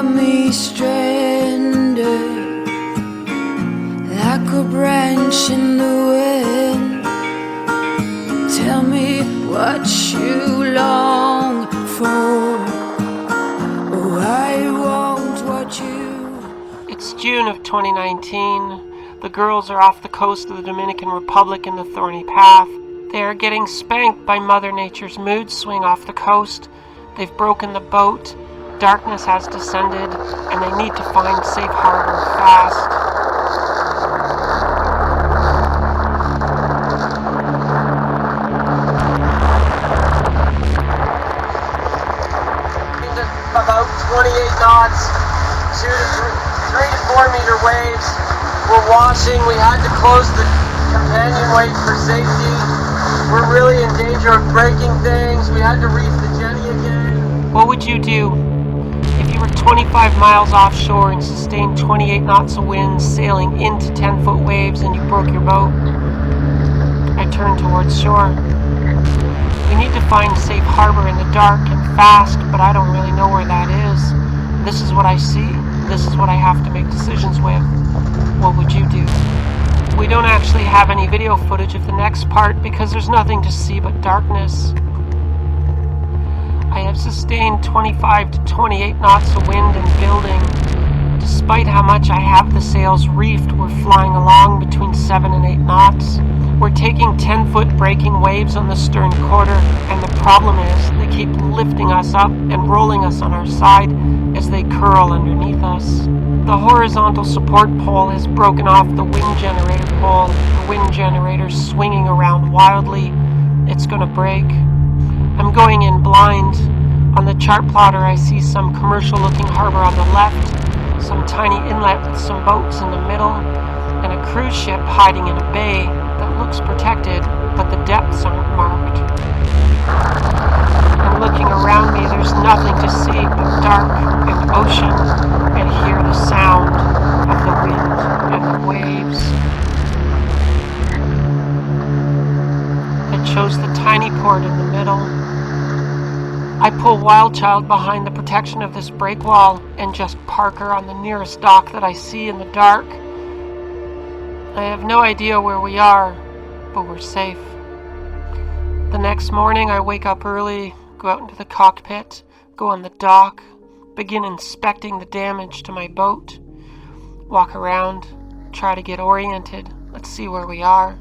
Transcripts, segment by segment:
got me stranded like a branch in the wind. Tell me what you long for. Oh, I won't watch you. It's June of 2019. The girls are off the coast of the Dominican Republic in the thorny path. They are getting spanked by Mother Nature's mood swing off the coast. They've broken the boat. Darkness has descended, and they need to find safe harbor fast. About 28 knots, 3 to 4 meter waves. We're washing. We had to close the companionway for safety. We're really in danger of breaking things. We had to reef the jetty again. What would you do if you were 25 miles offshore and sustained 28 knots of wind sailing into 10-foot waves and you broke your boat? I turned towards shore. We need to find safe harbor in the dark and fast, but I don't really know where that is. This is what I see. This is what I have to make decisions with. What would you do? We don't actually have any video footage of the next part because there's nothing to see but darkness. I have sustained 25 to 28 knots of wind and building. Despite how much I have the sails reefed, we're flying along between 7 and 8 knots. We're taking 10-foot breaking waves on the stern quarter, and the problem is they keep lifting us up and rolling us on our side as they curl underneath us. The horizontal support pole has broken off the wind generator pole. The wind generator's swinging around wildly. It's gonna break. I'm going in blind. On the chart plotter I see some commercial-looking harbor on the left, some tiny inlet with some boats in the middle, and a cruise ship hiding in a bay that looks protected, but the depths aren't marked. And looking around me, there's nothing to see but dark and ocean, and hear the sound of the wind and the waves. I chose the tiny port in the middle. I pull WildChild behind the protection of this break wall and just park her on the nearest dock that I see in the dark. I have no idea where we are, but we're safe. The next morning I wake up early, go out into the cockpit, go on the dock, begin inspecting the damage to my boat, walk around, try to get oriented. Let's see where we are.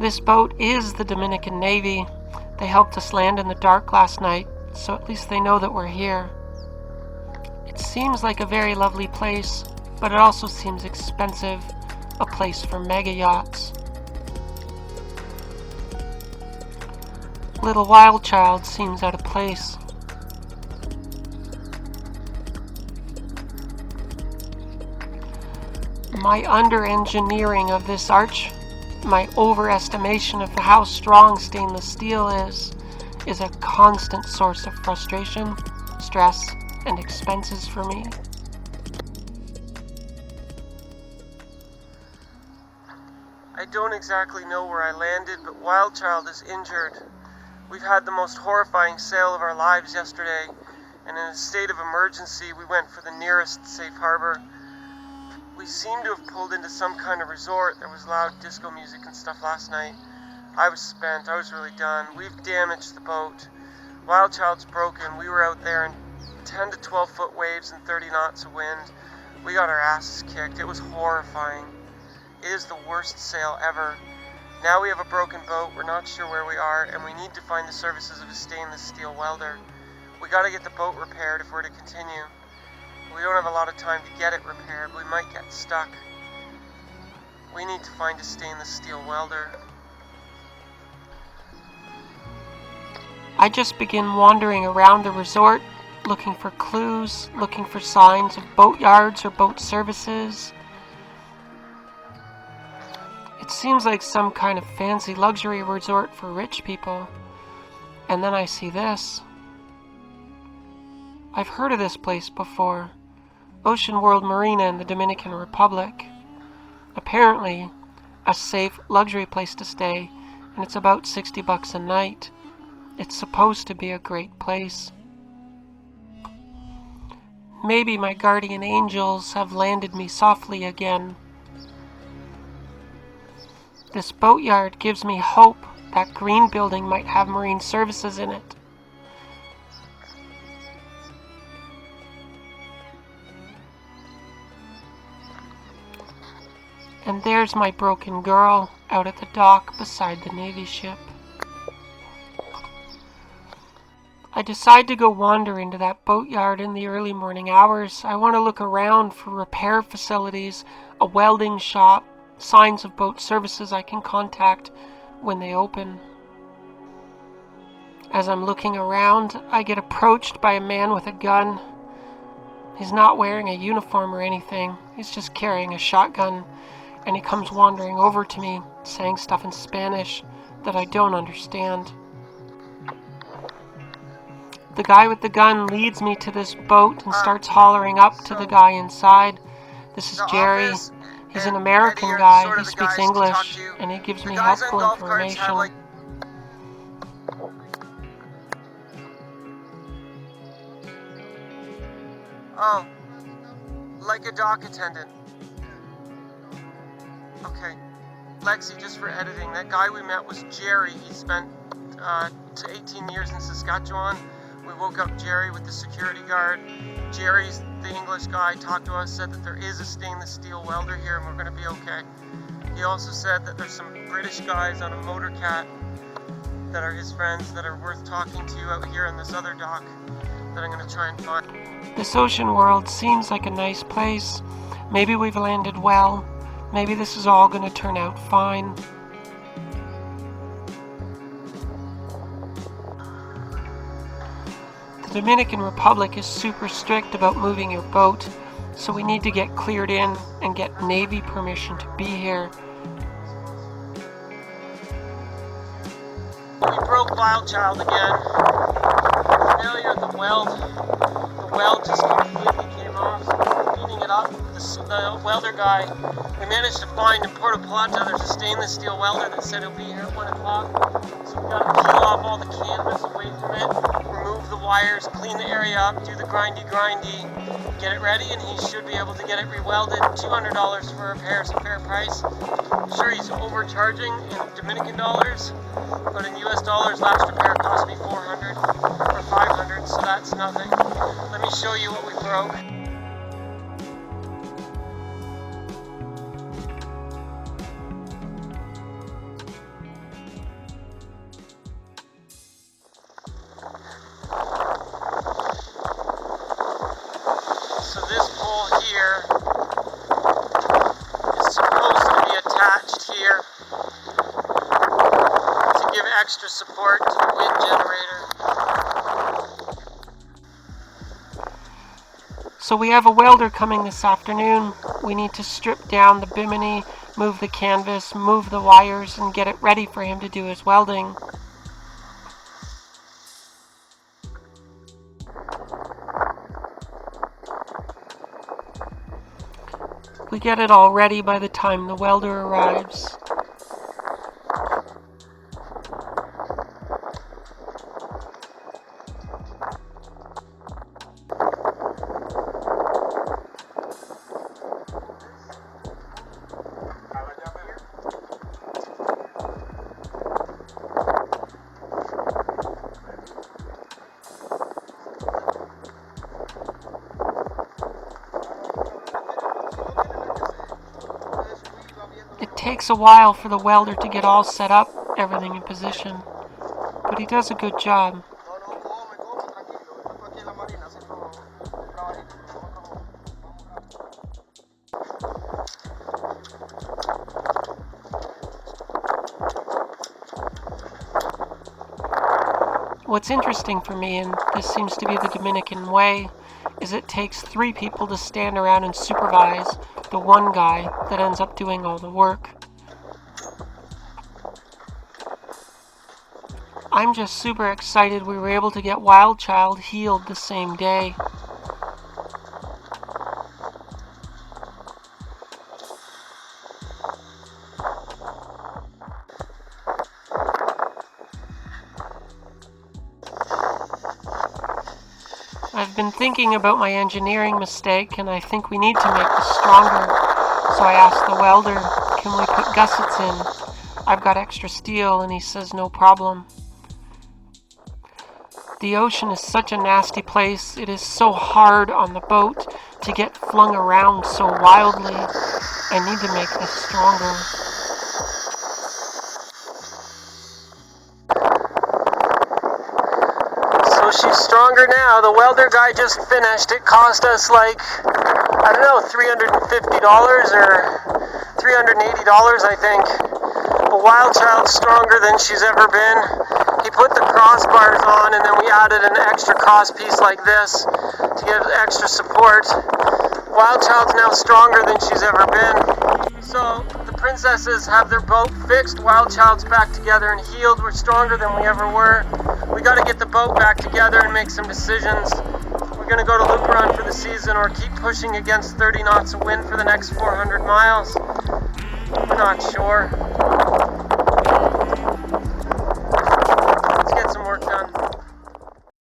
This boat is the Dominican Navy. They helped us land in the dark last night, so at least they know that we're here. It seems like a very lovely place, but it also seems expensive, a place for mega yachts. Little WildChild seems out of place. My under-engineering of this arch, my overestimation of how strong stainless steel is a constant source of frustration, stress, and expenses for me. I don't exactly know where I landed, but WildChild is injured. We've had the most horrifying sail of our lives yesterday, and in a state of emergency, we went for the nearest safe harbor. We seem to have pulled into some kind of resort. There was loud disco music and stuff last night. I was spent. I was really done. We've damaged the boat. WildChild's broken. We were out there in 10 to 12 foot waves and 30 knots of wind. We got our asses kicked. It was horrifying. It is the worst sail ever. Now we have a broken boat. We're not sure where we are, and we need to find the services of a stainless steel welder. We gotta get the boat repaired if we're to continue. We don't have a lot of time to get it repaired. We might get stuck. We need to find a stainless steel welder. I just begin wandering around the resort, looking for clues, looking for signs of boat yards or boat services. It seems like some kind of fancy luxury resort for rich people. And then I see this. I've heard of this place before. Ocean World Marina in the Dominican Republic. Apparently, a safe luxury place to stay, and it's about $60 a night. It's supposed to be a great place. Maybe my guardian angels have landed me softly again. This boatyard gives me hope that green building might have marine services in it. And there's my broken girl out at the dock beside the Navy ship. I decide to go wander into that boatyard in the early morning hours. I want to look around for repair facilities, a welding shop, signs of boat services I can contact when they open. As I'm looking around, I get approached by a man with a gun. He's not wearing a uniform or anything. He's just carrying a shotgun, and he comes wandering over to me, saying stuff in Spanish that I don't understand. The guy with the gun leads me to this boat and starts hollering up to the guy inside. This is Jerry. He's an American guy. He speaks English, and he gives me helpful information. Oh, like a dock attendant. Okay. Lexi, just for editing, that guy we met was Jerry. He spent 18 years in Saskatchewan. We woke up Jerry with the security guard. Jerry's the English guy, talked to us, said that there is a stainless steel welder here and we're going to be okay. He also said that there's some British guys on a motor cat that are his friends that are worth talking to out here on this other dock that I'm going to try and find. This ocean world seems like a nice place. Maybe we've landed well. Maybe this is all going to turn out fine. The Dominican Republic is super strict about moving your boat, so we need to get cleared in and get Navy permission to be here. We broke WildChild again. Failure of the weld. The weld just completely came off. Heating it up. The welder guy, we managed to find in Puerto Plata, there's a stainless steel welder that said he'll be here at 1 o'clock. So we got to peel off all the canvas away from it, remove the wires, clean the area up, do the grindy, get it ready, and he should be able to get it rewelded. $200 for repairs, a fair price. I'm sure he's overcharging in Dominican dollars, but in US dollars, last repair cost me $400 or $500, so that's nothing. Let me show you what we broke. So this pole here is supposed to be attached here to give extra support to the wind generator. So we have a welder coming this afternoon. We need to strip down the bimini, move the canvas, move the wires, and get it ready for him to do his welding. We get it all ready by the time the welder arrives. It takes a while for the welder to get all set up, everything in position, but he does a good job. What's interesting for me, and this seems to be the Dominican way, is it takes 3 people to stand around and supervise the one guy that ends up doing all the work. I'm just super excited we were able to get WildChild healed the same day. I've been thinking about my engineering mistake, and I think we need to make this stronger. So I asked the welder, can we put gussets in? I've got extra steel, and he says no problem. The ocean is such a nasty place. It is so hard on the boat to get flung around so wildly. I need to make this stronger. So she's stronger now. The welder guy just finished. It cost us like, I don't know, $350 or $380, I think. A WildChild's stronger than she's ever been. He put the crossbars on, and then we added an extra cross piece like this to give extra support. WildChild's now stronger than she's ever been. So the princesses have their boat fixed. WildChild's back together and healed. We're stronger than we ever were. We got to get the boat back together and make some decisions. We're going to go to Loop Run for the season or keep pushing against 30 knots of wind for the next 400 miles. We're not sure.